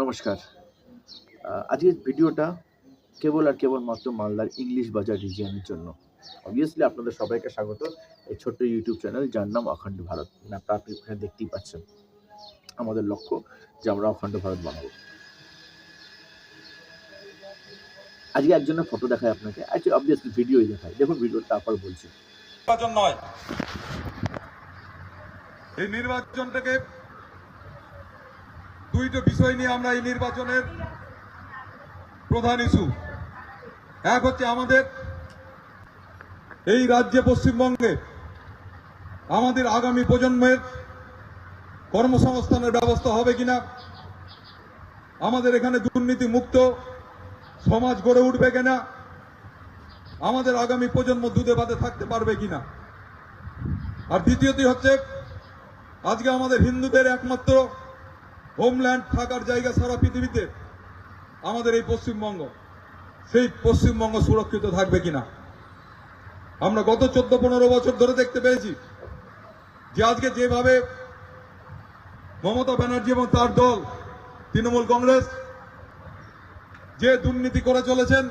নমস্কার। আজকের ভিডিওটা কেবল আর কেবলমাত্র মালদার ইংলিশ বাজার রিজিয়নের জন্য। অবভিয়াসলি আপনাদের সবাইকে স্বাগত এই ছোট্ট ইউটিউব চ্যানেল যার নাম অখণ্ড ভারত। আপনি এখানে দেখতেই পাচ্ছেন। আমাদের লক্ষ্য যে আমরা অখণ্ড ভারত বানাবো। আজকে একজনের ফটো দেখায় আপনাকে। অবভিয়াসলি ভিডিওই দেখায়। দেখুন ভিডিওটা তারপর বলছি। নির্বাচন নয়, এই নির্বাচনটাকে দুইটা বিষয় নিয়ে আমরা এই নির্বাচনের প্রধান ইস্যু। এক হচ্ছে আমাদের এই রাজ্যে পশ্চিমবঙ্গে আমাদের আগামী প্রজন্মের কর্মসংস্থানের ব্যবস্থা হবে কিনা, আমাদের এখানে দুর্নীতি মুক্ত সমাজ গড়ে উঠবে কিনা, আমাদের আগামী প্রজন্ম দুধে ভাতে থাকতে পারবে কিনা। আর দ্বিতীয়টি হচ্ছে আজকে আমাদের হিন্দুদের একমাত্র হোমল্যান্ড থাকার জায়গা সারা পৃথিবীতে আমাদের এই পশ্চিমবঙ্গ, সেই পশ্চিমবঙ্গ সুরক্ষিত থাকবে কিনা। আমরা গত 14-15 বছর ধরে দেখতে পেয়েছি যে আজকে যেভাবে মমতা ব্যানার্জি এবং তার দল তৃণমূল কংগ্রেস যে দুর্নীতি করে চলেছেন,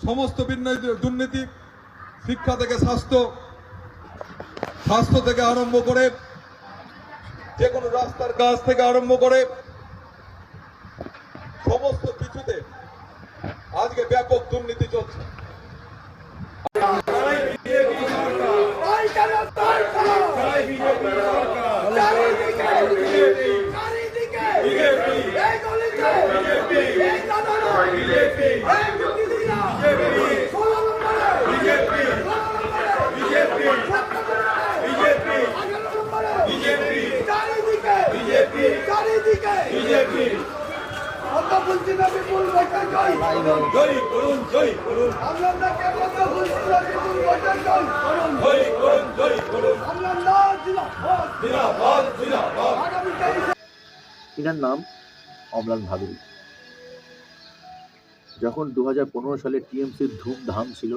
সমস্ত দুর্নীতি শিক্ষা থেকে স্বাস্থ্য থেকে আরম্ভ করে যে কোনো রাস্তার কাজ থেকে আরম্ভ করে সমস্ত কিছুতে আজকে ব্যাপক দুর্নীতি চলছে। এনার নাম অম্লান ভাদুড়ী। যখন 2015 সালে টিএমসির ধুমধাম ছিল,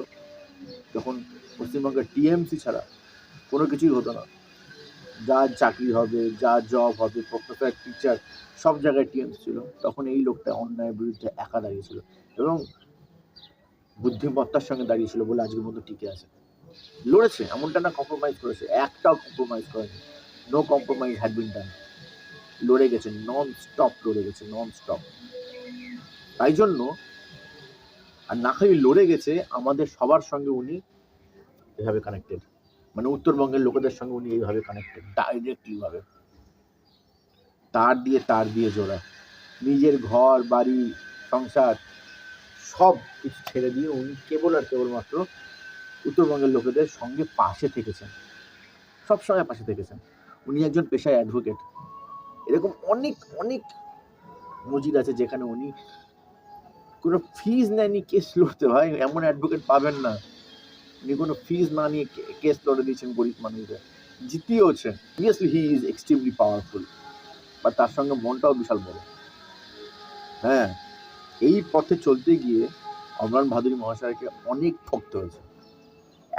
যখন পশ্চিমবঙ্গের টিএমসি ছাড়া কোনো কিছুই হতো না, যা চাকরি হবে, যা জব হবে, প্রফেসর টিচার সব জায়গায় টিএমসি ছিল, তখন এই লোকটা অন্যায়ের বিরুদ্ধে একা দাঁড়িয়েছিল এবং বুদ্ধিমত্তার সঙ্গে দাঁড়িয়েছিল বলে আজকের মতো টিকে আছে। লড়েছে, এমনটা না কম্প্রোমাইজ করেছে, একটাও কম্প্রোমাইজ করেনি। নো কম্প্রোমাইজ হ্যাড বিন ডান। লড়ে গেছে, নন স্টপ লড়ে গেছে, নন স্টপ। তাই জন্য আর না খালি লড়ে গেছে, আমাদের সবার সঙ্গে উনি এভাবে কানেক্টেড, মানে উত্তরবঙ্গের লোকেদের সঙ্গে উনি এইভাবে কানেক্টেড ডাইরেক্টলি ভাবে। তার দিয়ে জোড়া, নিজের ঘর বাড়ি সংসার সব কিছু ছেড়ে দিয়ে উনি কেবল আর কেবলমাত্র উত্তরবঙ্গের লোকেদের সঙ্গে পাশে থেকেছেন, সবসময় পাশে থেকেছেন। উনি একজন পেশায় অ্যাডভোকেট। এরকম অনেক অনেক মজিদ আছে যেখানে উনি কোনো ফিজ নেয়নি কেস লড়তে। হয় এমন অ্যাডভোকেট পাবেন না, উনি কোনো ফিজ না নিয়ে কেস লড়ে দিয়েছেন গরিব মানুষদের, জিতিয়েওছেন। Obviously he is extremely powerful, বা তার সঙ্গে মনটাও বিশাল বড়। হ্যাঁ, এই পথে চলতে গিয়ে অম্লান ভাদুড়ী মহাশয়কে অনেক ঠকতে হয়েছে,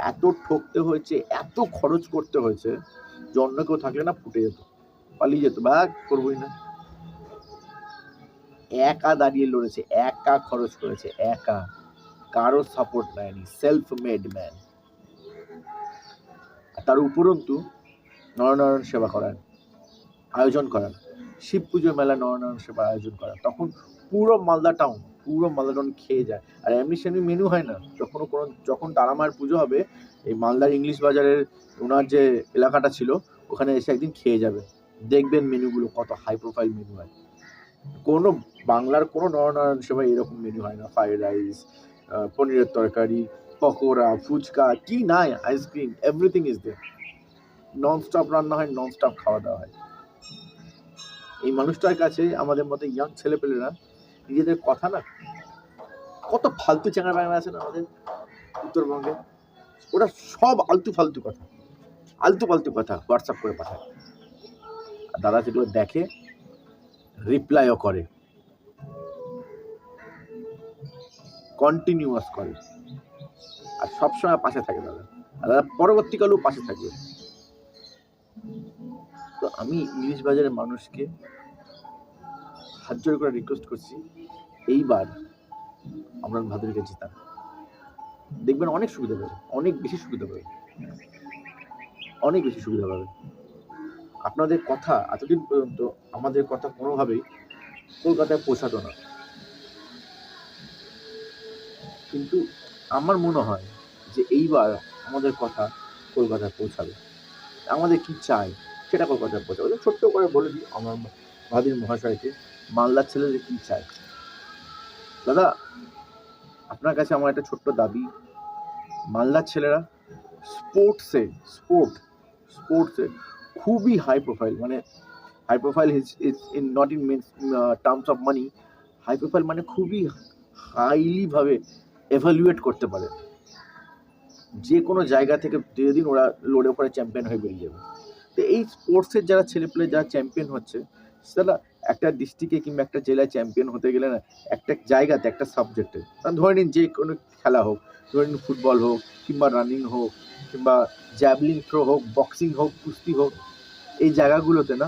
এত ঠকতে হয়েছে, এত খরচ করতে হয়েছে যে অন্য কেউ থাকলে না ফুটে যেত, পালিয়ে যেত, বা করবোই না। একা দাঁড়িয়ে লড়েছে, একা খরচ করেছে, একা, কারো সাপোর্ট নেয়নি, সেলফ মেড ম্যান। তার উপরন্তু নরনারায়ণ সেবা করান, আয়োজন করান, শিব পুজো মেলা নরনারায়ণ সেবা আয়োজন করান। তখন পুরো মালদা টাউন খেয়ে যায়। আর এমনি সেমনি মেনু হয় না, যখন তারামায়ের পুজো হবে, এই মালদার ইংলিশ বাজারের ওনার যে এলাকাটা ছিল ওখানে এসে একদিন খেয়ে যাবে, দেখবেন মেনুগুলো কত হাই প্রোফাইল মেনু হয়। কোনো বাংলার কোনো নরনারায়ণ সেবা এরকম মেনু হয় না। ফ্রাইড রাইস, পনিরের তরকারি, পকোড়া, ফুচকা, কি নাই, ice cream, everything is there. Non stop রান্না হয়, নন স্টপ খাওয়া দাওয়া হয়। এই মানুষটার কাছে আমাদের মতো ইয়াং ছেলেপেলেরা নিজেদের কথা না, কত ফালতু চ্যাংড়া ব্যাংড়া আছে না আমাদের উত্তরবঙ্গে, ওরা সব আলতু ফালতু কথা হোয়াটসঅ্যাপ করে পাঠায়। আর দাদা সেগুলো দেখে, রিপ্লাইও করে, কন্টিনিউয়াস করে, আর সবসময় পাশে থাকে দাদা। আর দাদা পরবর্তীকালেও পাশে থাকবে। তো আমি ইংলিশ বাজারের মানুষকে হাত জোড় করে রিকোয়েস্ট করছি, এইবার আমরান ভাদুরীকে জিতান, দেখবেন অনেক সুবিধা পাবে, অনেক বেশি সুবিধা পাবে, অনেক বেশি সুবিধা পাবে। আপনাদের কথা এতদিন পর্যন্ত আমাদের কথা কোনোভাবেই কলকাতায় পৌঁছাতো না, কিন্তু আমার মনে হয় যে এইবার আমাদের কথা কলকাতায় পৌঁছাবে। আমাদের কি চাই সেটা কলকাতায় পৌঁছাবে। ছোট্ট করে বলে দিই আমার ভাদির মহাশয়কে, মালদার ছেলেদের কি চাই। দাদা, আপনার কাছে আমার একটা ছোট্ট দাবি, মালদার ছেলেরা স্পোর্টসে খুবই হাই প্রোফাইল, মানে high profile is in not in means terms of money, high profile মানে খুবই হাইলি ভাবে এভালুয়েট করতে পারে। যে কোনো জায়গা থেকে যেদিন ওরা লড়ে পড়ে চ্যাম্পিয়ন হয়ে বেরিয়ে যাবে। তো এই স্পোর্টসের যারা ছেলেপেলে যারা চ্যাম্পিয়ন হচ্ছে, সেটা একটা ডিস্ট্রিক্টে কিংবা একটা জেলায় চ্যাম্পিয়ন হতে গেলে না, একটা জায়গাতে একটা সাবজেক্টে, ধরে নিন যে কোনো খেলা হোক, ধরে নিন ফুটবল হোক কিংবা রানিং হোক কিংবা জ্যাভলিন থ্রো হোক, বক্সিং হোক, কুস্তি হোক, এই জায়গাগুলোতে না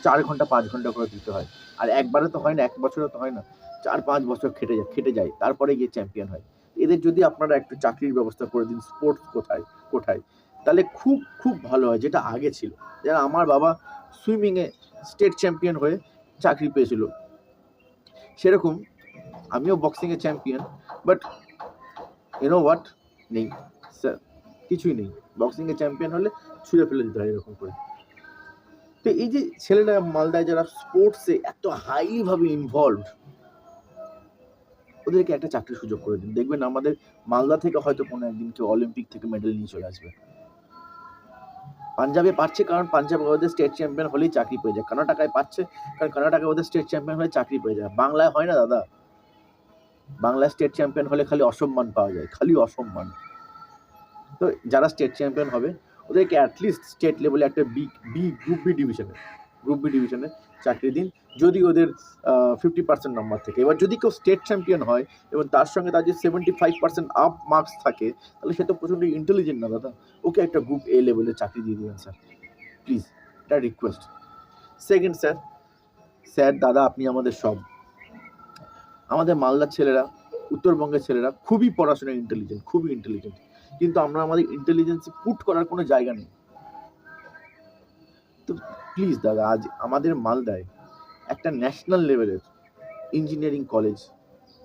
4 ঘন্টা 5 ঘন্টা করে দিতে হয়। আর একবারে তো হয় না, এক বছরে তো হয় না, 4-5 বছর খেটে যায়, তারপরে গিয়ে চ্যাম্পিয়ন হয়। এদের যদি আপনারা একটু চাকরির ব্যবস্থা করে দিন, স্পোর্টস কোথায়, তাহলে খুব খুব ভালো হয়, যেটা আগে ছিল। যেন আমার বাবা সুইমিংয়ে স্টেট চ্যাম্পিয়ন হয়ে চাকরি পেয়েছিল, সেরকম আমিও বক্সিংয়ে চ্যাম্পিয়ন, বাট ইউনো হোয়াট, নেই স্যার, কিছুই নেই। বক্সিংয়ে চ্যাম্পিয়ন হলে ছুঁড়ে ফেলে দিতে হয় এরকম করে। তো এই যে ছেলেরা মালদায় যারা স্পোর্টসে এত হাইলি ভাবে ইনভলভড, ওদেরকে একটা চাকরির সুযোগ করে দিন, দেখবেন আমাদের মালদা থেকে হয়তো কোনো একদিন কেউ অলিম্পিক থেকে মেডেল নিয়ে চলে আসবে। পাঞ্জাবে পাচ্ছে, কারণ পাঞ্জাবে ওদের স্টেট চ্যাম্পিয়ন হলেই চাকরি পেয়ে যায়। কর্ণাটকায় পাচ্ছে, কারণ কর্ণাটকায় ওদের স্টেট চ্যাম্পিয়ন হলে চাকরি পেয়ে যায়। বাংলায় হয় না দাদা, বাংলায় স্টেট চ্যাম্পিয়ন হলে খালি অসম্মান পাওয়া যায়, খালি অসম্মান। তো যারা স্টেট চ্যাম্পিয়ন হবে ওদেরকে অ্যাটলিস্ট স্টেট লেভেলে একটা গ্রুপ বি ডিভিশনে চাকরি দিন, যদি ওদের 50% নাম্বার থেকে। এবার যদি কেউ স্টেট চ্যাম্পিয়ন হয় এবং তার সঙ্গে তার যদি 75% আপ মার্কস থাকে, তাহলে সে তো প্রচণ্ড ইন্টেলিজেন্ট না দাদা, ওকে একটা গ্রুপ এ লেভেলে চাকরি দিয়ে দেবেন স্যার, প্লিজ, এটা রিকোয়েস্ট। সেকেন্ড স্যার দাদা, আপনি আমাদের সব। আমাদের মালদার ছেলেরা, উত্তরবঙ্গের ছেলেরা খুবই পড়াশোনায় খুবই ইন্টেলিজেন্ট, কিন্তু আমরা আমাদের ইন্টেলিজেন্স পুট করার কোনো জায়গা নেই। তো প্লিজ দাদা, আজ আমাদের মালদায় একটা ন্যাশনাল লেভেলের ইঞ্জিনিয়ারিং কলেজ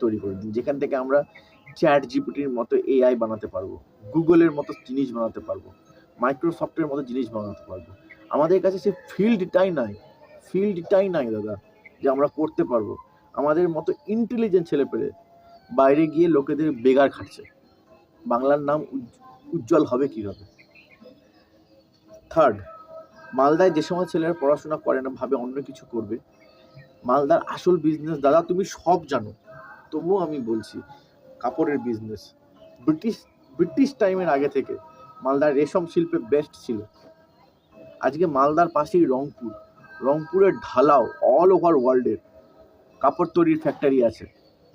তৈরি করে দিন, যেখান থেকে আমরা চ্যাট জিপিটির মতো এআই বানাতে পারবো, গুগলের মতো জিনিস বানাতে পারবো, মাইক্রোসফটের মতো জিনিস বানাতে পারবো। আমাদের কাছে সে ফিল্ডটাই নাই দাদা, যে আমরা করতে পারবো। আমাদের মতো ইন্টেলিজেন্ট ছেলেপেলে বাইরে গিয়ে লোকেদের বেগার খাটছে, বাংলার নাম উজ্জ্বল হবে কীভাবে? থার্ড, মালদায় যে সময় ছেলেরা পড়াশোনা করে না, ভাবে অন্য কিছু করবে, মালদার আসল বিজনেস দাদা তুমি সব জানো, তবুও আমি বলছি, কাপড়ের বিজনেস ব্রিটিশ টাইমের আগে থেকে মালদার রেশম শিল্পে বেস্ট ছিল। আজকে মালদার পাশেই রংপুরের ঢালাও অল ওভার ওয়ার্ল্ডের কাপড় তৈরির ফ্যাক্টরি আছে।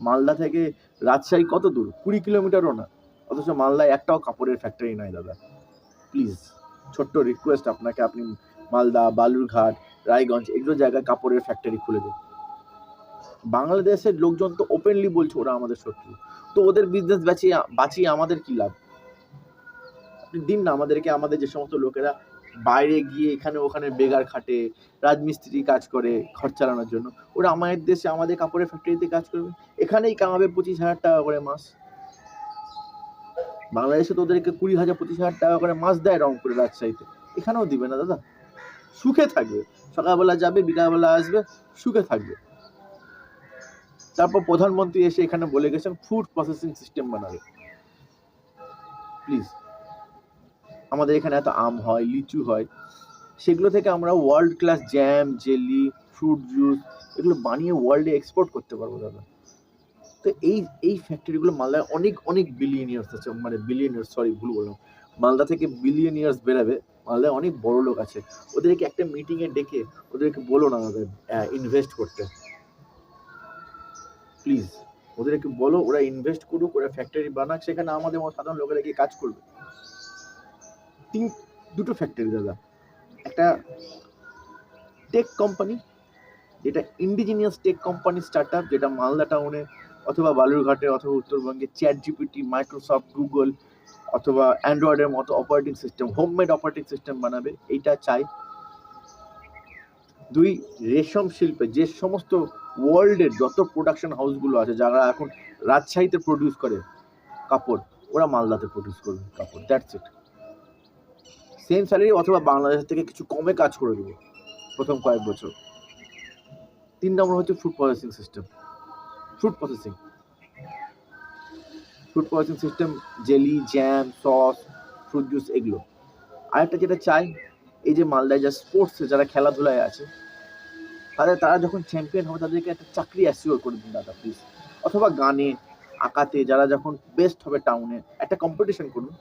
মালদা থেকে রাজশাহী কত দূর? 20 কিলোমিটারও না, অথচ মালদায় একটাও কাপড়ের ফ্যাক্টরি নাই দাদা। প্লিজ, ছোট্ট রিকোয়েস্ট আপনাকে, আপনি মালদা, বালুরঘাট, রায়গঞ্জ এগুলো জায়গায় কাপড়ের ফ্যাক্টরি খুলে দিন। বাংলাদেশের লোকজন তো ওপেনলি বলছে ওরা আমাদের শত্রু, তো ওদের বিজনেস বাঁচিয়ে আমাদের কি লাভ? আপনি দিন না আমাদেরকে, আমাদের যে সমস্ত লোকেরা বাইরে গিয়ে এখানে ওখানে বেগার খাটে, রাজমিস্ত্রি কাজ করে ঘর চালানোর জন্য, ওরা আমাদের দেশে আমাদের কাপড়ের ফ্যাক্টরিতে কাজ করবে, এখানেই কামাবে 25,000 টাকা করে মাস। বাংলাদেশে তো ওদেরকে 20,000 25,000 টাকা করে মাস দেয় রংপুরে, রাজশাহীতে, এখানেও দিবে না দাদা, সুখে থাকবে, সকালবেলা যাবে বিকালবেলা আসবে, সুখে থাকবে। তারপর প্রধানমন্ত্রী এসে এখানে বলে গেছেন ফুড প্রসেসিং সিস্টেম বানাবে। প্লিজ, আমাদের এখানে এত আম হয়, লিচু হয়, সেগুলো থেকে আমরা world class jam, jelly, fruit juice এগুলো বানিয়ে ওয়ার্ল্ডে এক্সপোর্ট করতে পারবো দাদা। তো এই ফ্যাক্টরিগুলো মালদায় অনেক বিলিয়নিয়ার্স আছে, মানে ভুল বললাম, মালদা থেকে বিলিয়নিয়ার্স বেরাবে, মালদায় অনেক বড় লোক আছে, ওদেরকে একটা মিটিংয়ে ডেকে ওদেরকে বলো না দাদা ইনভেস্ট করতে, প্লিজ ওদেরকে বলো ওরা ইনভেস্ট করুক, ওরা ফ্যাক্টরি বানাক, সেখানে আমাদের সাধারণ লোকেরা গিয়ে কাজ করবে। দুটো ফ্যাক্টরি দাদা, একটা টেক কোম্পানি যেটা ইন্ডিজিনিয়াস টেক কোম্পানি স্টার্টআপ, যেটা মালদা টাউনে অথবা বালুরঘাটে অথবা উত্তরবঙ্গে চ্যাট জিপিটি, মাইক্রোসফট, গুগল অথবা অ্যান্ড্রয়েডের মতো operating system, homemade operating system বানাবে, এইটা চাই। 2, রেশম শিল্পে যে সমস্ত ওয়ার্ল্ডের যত প্রোডাকশন হাউসগুলো আছে, যারা এখন রাজশাহীতে প্রডিউস করে কাপড়, ওরা মালদাতে প্রডিউস করবে কাপড়। That's it. সেম স্যালারি অথবা বাংলাদেশ থেকে কিছু কমে কাজ করে দেবো প্রথম কয়েক বছর। 3 নম্বর হচ্ছে food processing system. Food processing system, jelly, jam, sauce, fruit juice, এগুলো। আরেকটা যেটা চাই, এই যে মালদায় যা স্পোর্টসে যারা খেলাধুলায় আছে, তারা যখন চ্যাম্পিয়ন হবে তাদেরকে একটা চাকরি অ্যাসিওর করে দিন দাদা প্লিজ। অথবা গানে, আঁকাতে যারা যখন বেস্ট হবে টাউনে, একটা কম্পিটিশন করুন,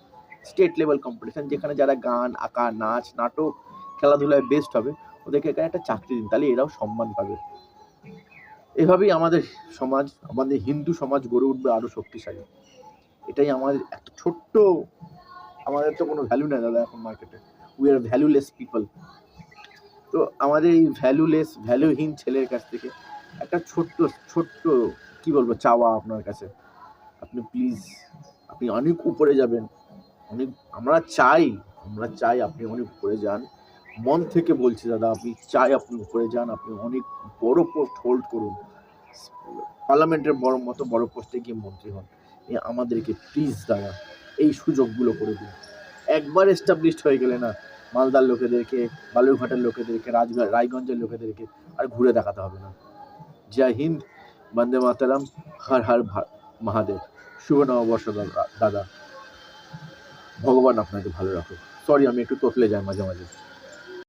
স্টেট লেভেল কম্পিটিশন, যেখানে যারা গান, আঁকা, নাচ, নাটক, খেলাধুলায় বেস্ট হবে, ওদেরকে এখানে একটা চাকরি দিন, তাহলে এরাও সম্মান পাবে। এভাবেই আমাদের সমাজ, আমাদের হিন্দু সমাজ গড়ে উঠবে আরো শক্তিশালী। এটাই আমাদের একটা ছোট্ট, আমাদের তো কোনো ভ্যালু নেই দাদা এখন মার্কেটে, উই আর ভ্যালুলেস পিপল। তো আমাদের এই ভ্যালুহীন ছেলের কাছ থেকে একটা ছোট্ট কি বলবো চাওয়া আপনার কাছে, আপনি প্লিজ, আপনি অনেক উপরে যাবেন, আমরা চাই আপনি অনেক উপরে যান। মন থেকে বলছি দাদা, আপনি উপরে যান, আপনি অনেক বড় পোস্ট হোল্ড করুন, পার্লামেন্টের বড় পোস্টে গিয়ে মন্ত্রী হন। আমাদেরকে প্লিজ দাদা এই সুযোগগুলো করে দিন। একবার এস্টাবলিশড হয়ে গেলে না, মালদার লোকেদেরকে, বালুরঘাটের লোকেদেরকে, রায়গঞ্জের লোকেদেরকে আর ঘুরে দেখাতে হবে না। জয় হিন্দ, বন্দে মাতরম, হর হর মহাদেব, শুভ নববর্ষ দাদা, ভগবান আপনাকে ভালো রাখুক। সরি, আমি একটু তোতলে যাই মাঝে মাঝে।